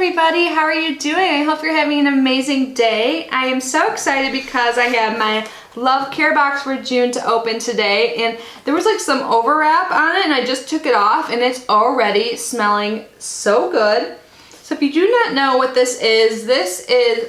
everybody, how are you doing? I hope you're having an amazing day. I am so excited because I have my LuvCareBox for June to open today, and there was like some overwrap on it and I just took it off and it's already smelling so good. So if you do not know what this is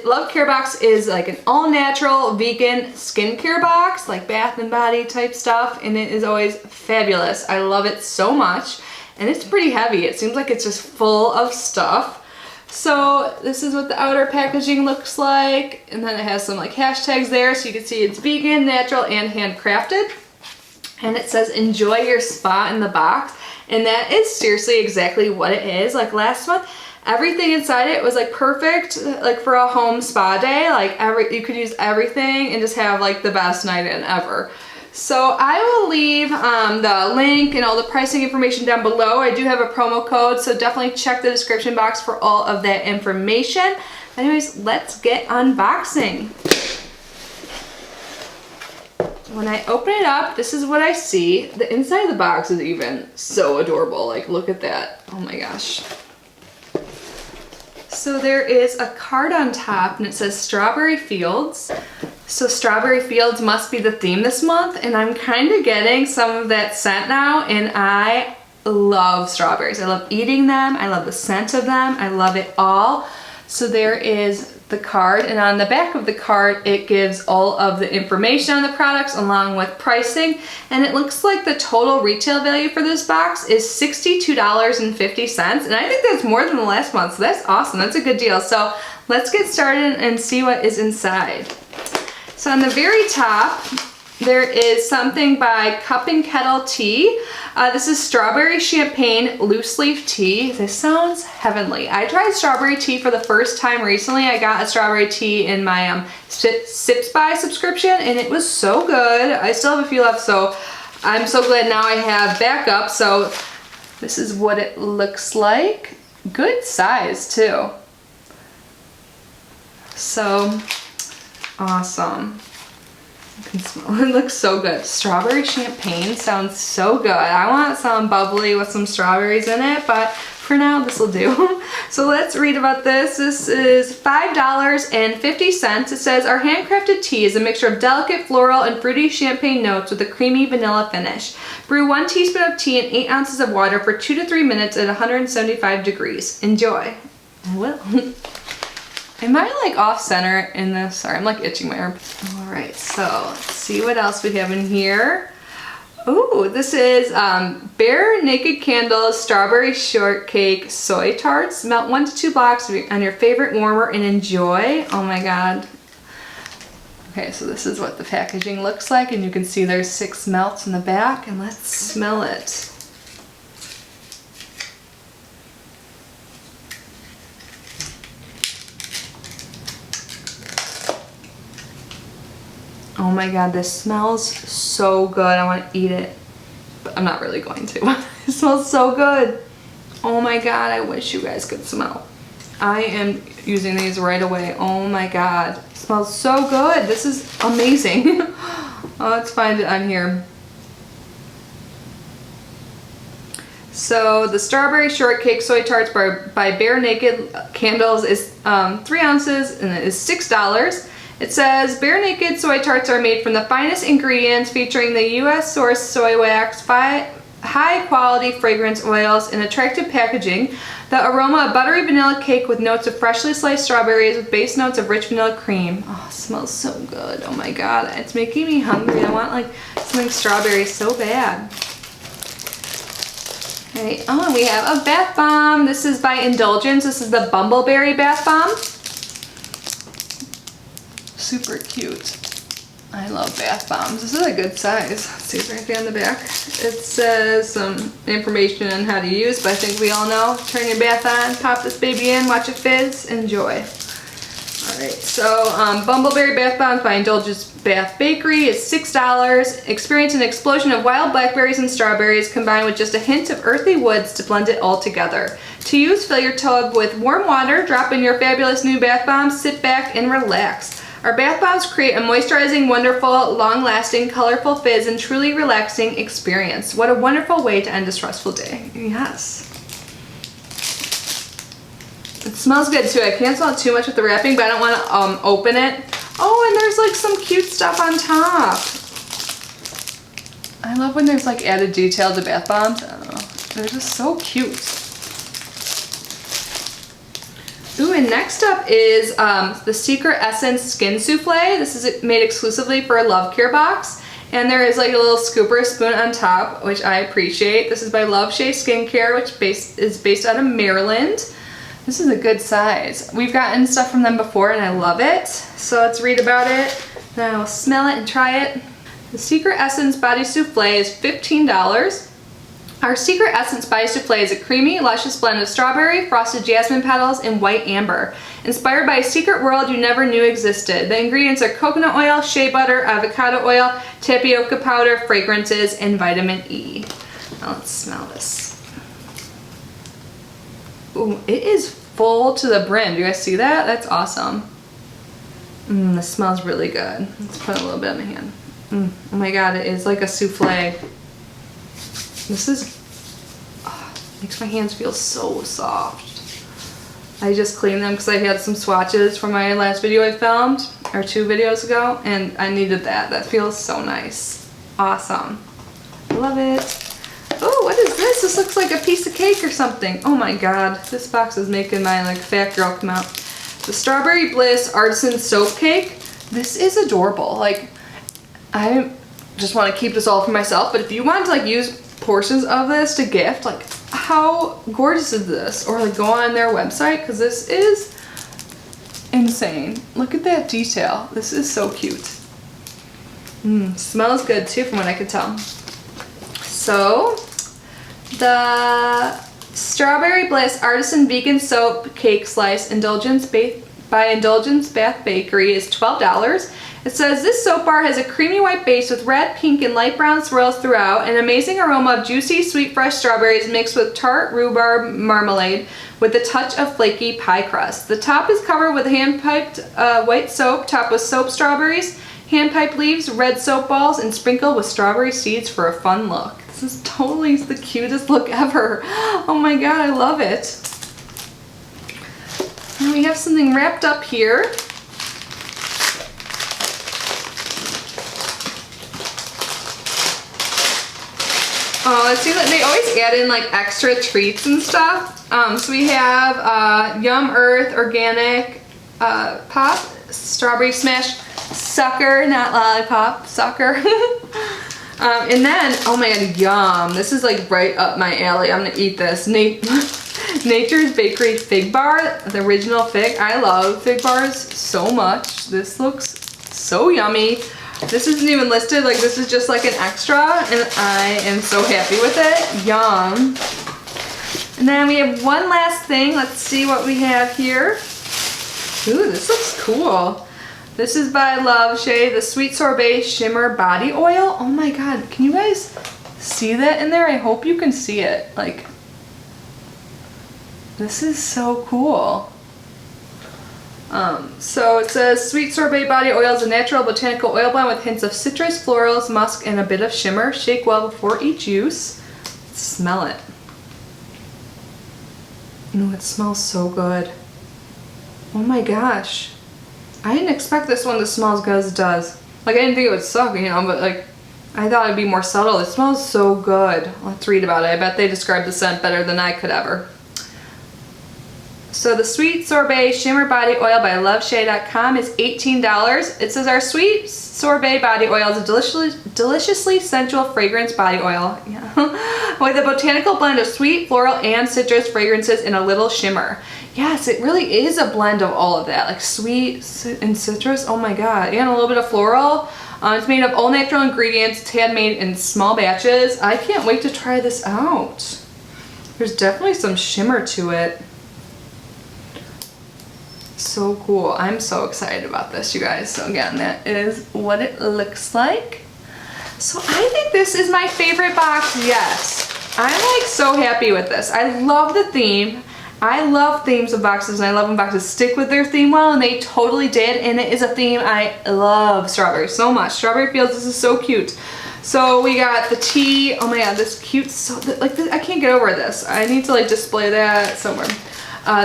LuvCareBox is like an all-natural vegan skincare box, like bath and body type stuff, and it is always fabulous. I love it so much, and it's pretty heavy. It seems like it's just full of stuff. So this is what the outer packaging looks like, and then it has some like hashtags there so you can see it's vegan, natural, and handcrafted. And it says enjoy your spa in the box, and that is seriously exactly what it is. Like last month, everything inside it was like perfect, like for a home spa day. Like you could use everything and just have like the best night in ever. So I will leave the link and all the pricing information down below. I do have a promo code, so definitely check the description box for all of that information. Anyways, let's get unboxing. When I open it up, this is what I see. The inside of the box is even so adorable. Like, look at that. Oh my gosh. So there is a card on top and it says Strawberry Fields. So Strawberry Fields must be the theme this month, and I'm kind of getting some of that scent now, and I love strawberries. I love eating them. I love the scent of them. I love it all. So there is the card, and on the back of the card it gives all of the information on the products along with pricing, and it looks like the total retail value for this box is $62.50, and I think that's more than the last month, so that's awesome. That's a good deal. So let's get started and see what is inside. So on the very top there is something by Cup and Kettle Tea. This is strawberry champagne loose leaf tea. This sounds heavenly. I tried strawberry tea for the first time recently. I got a strawberry tea in my Sips By subscription, and it was so good. I still have a few left, so I'm so glad now I have backup. So this is what it looks like. Good size too. So awesome. You can smell it. It looks so good. Strawberry champagne sounds so good. I want some bubbly with some strawberries in it, but for now this will do. So let's read about this. This is $5.50. It says our handcrafted tea is a mixture of delicate floral and fruity champagne notes with a creamy vanilla finish. Brew 1 teaspoon of tea in 8 ounces of water for 2 to 3 minutes at 175 degrees. Enjoy. I will. Am I like off center in this? Sorry, I'm like itching my arm. All right, so let's see what else we have in here. Ooh, this is Bare Naked Candles Strawberry Shortcake Soy Tarts. Melt 1 to 2 blocks on your favorite warmer and enjoy. Oh my God. Okay, so this is what the packaging looks like, and you can see there's 6 melts in the back, and let's smell it. Oh my God, this smells so good. I want to eat it, but I'm not really going to. It smells so good. Oh my God, I wish you guys could smell. I am using these right away. Oh my God, it smells so good. This is amazing. Oh, let's find it on here. So the Strawberry Shortcake Soy Tarts by Bare Naked Candles is 3 ounces, and it is $6. It says, Bare Naked soy tarts are made from the finest ingredients, featuring the U.S. sourced soy wax, high quality fragrance oils, and attractive packaging. The aroma of buttery vanilla cake with notes of freshly sliced strawberries with base notes of rich vanilla cream. Oh, it smells so good. Oh my God, it's making me hungry. I want like something strawberry so bad. All right, oh, and we have a bath bomb. This is by Indulgence. This is the Bumbleberry Bath Bomb. Super cute. I love bath bombs. This is a good size. Let's see, it's right there on the back. It says some information on how to use, but I think we all know. Turn your bath on, pop this baby in, watch it fizz, enjoy. Alright, so Bumbleberry Bath Bombs by Indulgence Bath Bakery is $6. Experience an explosion of wild blackberries and strawberries combined with just a hint of earthy woods to blend it all together. To use, fill your tub with warm water, drop in your fabulous new bath bombs, sit back and relax. Our bath bombs create a moisturizing, wonderful, long-lasting, colorful fizz and truly relaxing experience. What a wonderful way to end a stressful day. Yes. It smells good too. I can't smell it too much with the wrapping, but I don't want to open it. Oh, and there's like some cute stuff on top. I love when there's like added detail to bath bombs. I don't know. They're just so cute. Ooh, and next up is the Secret Essence Skin Souffle. This is made exclusively for LuvCareBox. And there is like a little scooper spoon on top, which I appreciate. This is by LuvShay Skincare, which is based out of Maryland. This is a good size. We've gotten stuff from them before and I love it. So let's read about it. Then I'll smell it and try it. The Secret Essence Body Souffle is $15. Our Secret Essence Body Souffle is a creamy, luscious blend of strawberry, frosted jasmine petals, and white amber. Inspired by a secret world you never knew existed. The ingredients are coconut oil, shea butter, avocado oil, tapioca powder, fragrances, and vitamin E. Now let's smell this. Ooh, it is full to the brim. Do you guys see that? That's awesome. This smells really good. Let's put a little bit on my hand. Oh my god, it is like a souffle. This is, makes my hands feel so soft. I just cleaned them because I had some swatches from my last video I filmed, or 2 videos ago, and I needed that. That feels so nice. Awesome. I love it. Oh, what is this? This looks like a piece of cake or something. Oh my god, this box is making my like fat girl come out. The Strawberry Bliss Artisan Soap Cake. This is adorable. Like, I just want to keep this all for myself, but if you want to like use portions of this to gift, like how gorgeous is this? Or like go on their website, because this is insane. Look at that detail. This is so cute. Smells good too from what I could tell. So the Strawberry Bliss Artisan Vegan Soap Cake Slice by Indulgence Bath Bakery is $12. It says this soap bar has a creamy white base with red, pink, and light brown swirls throughout, an amazing aroma of juicy, sweet, fresh strawberries mixed with tart rhubarb marmalade with a touch of flaky pie crust. The top is covered with hand-piped white soap, topped with soap strawberries, hand-piped leaves, red soap balls, and sprinkled with strawberry seeds for a fun look. This is totally the cutest look ever. Oh my god, I love it. And we have something wrapped up here. Oh, let's see, they always add in like extra treats and stuff. So we have Yum Earth Organic Pop, Strawberry Smash Sucker, not lollipop, sucker. And then, oh my god, yum. This is like right up my alley. I'm gonna eat this. Nature's Bakery Fig Bar, the original fig. I love fig bars so much. This looks so yummy. This isn't even listed, like this is just like an extra, and I am so happy with it. Yum. And then we have one last thing. Let's see what we have here. Ooh, this looks cool. This is by LuvShay, the Sweet Sorbet Shimmer Body Oil. Oh my god, can you guys see that in there? I hope you can see it. Like, this is so cool. So it says Sweet Sorbet Body Oil is a natural botanical oil blend with hints of citrus, florals, musk, and a bit of shimmer. Shake well before each use. Smell it. Oh, it smells so good. Oh my gosh. I didn't expect this one to smell as good as it does. Like, I didn't think it would suck, you know, but like, I thought it'd be more subtle. It smells so good. Let's read about it. I bet they described the scent better than I could ever. So the Sweet Sorbet Shimmer Body Oil by LuvShay.com is $18. It says our Sweet Sorbet Body Oil is a deliciously sensual fragrance body oil, with a botanical blend of sweet, floral, and citrus fragrances and a little shimmer. Yes, it really is a blend of all of that, like sweet and citrus. Oh my god, and a little bit of floral. It's made of all natural ingredients. It's handmade in small batches. I can't wait to try this out. There's definitely some shimmer to it. So cool. I'm so excited about this, you guys. So again, that is what it looks like. So I think this is my favorite box yet. I'm like so happy with this. I love the theme. I love themes of boxes, and I love when boxes stick with their theme well, and they totally did, and it is a theme I love. Strawberry so much. Strawberry Fields, this is so cute. So we got the tea. Oh my god, this cute, so like this, I can't get over this. I need to like display that somewhere.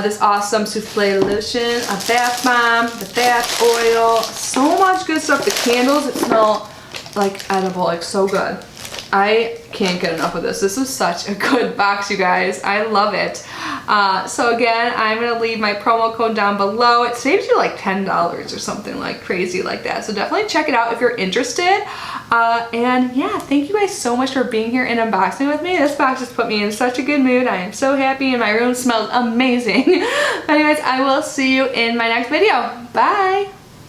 this awesome souffle lotion, a bath bomb, the bath oil, so much good stuff. The candles, it smell like edible, like so good. I can't get enough of this. This is such a good box, you guys. I love it. So again, I'm gonna leave my promo code down below. It saves you like $10 or something like crazy like that. So definitely check it out if you're interested. And yeah, thank you guys so much for being here and unboxing with me. This box just put me in such a good mood. I am so happy and my room smells amazing. Anyways, I will see you in my next video. Bye.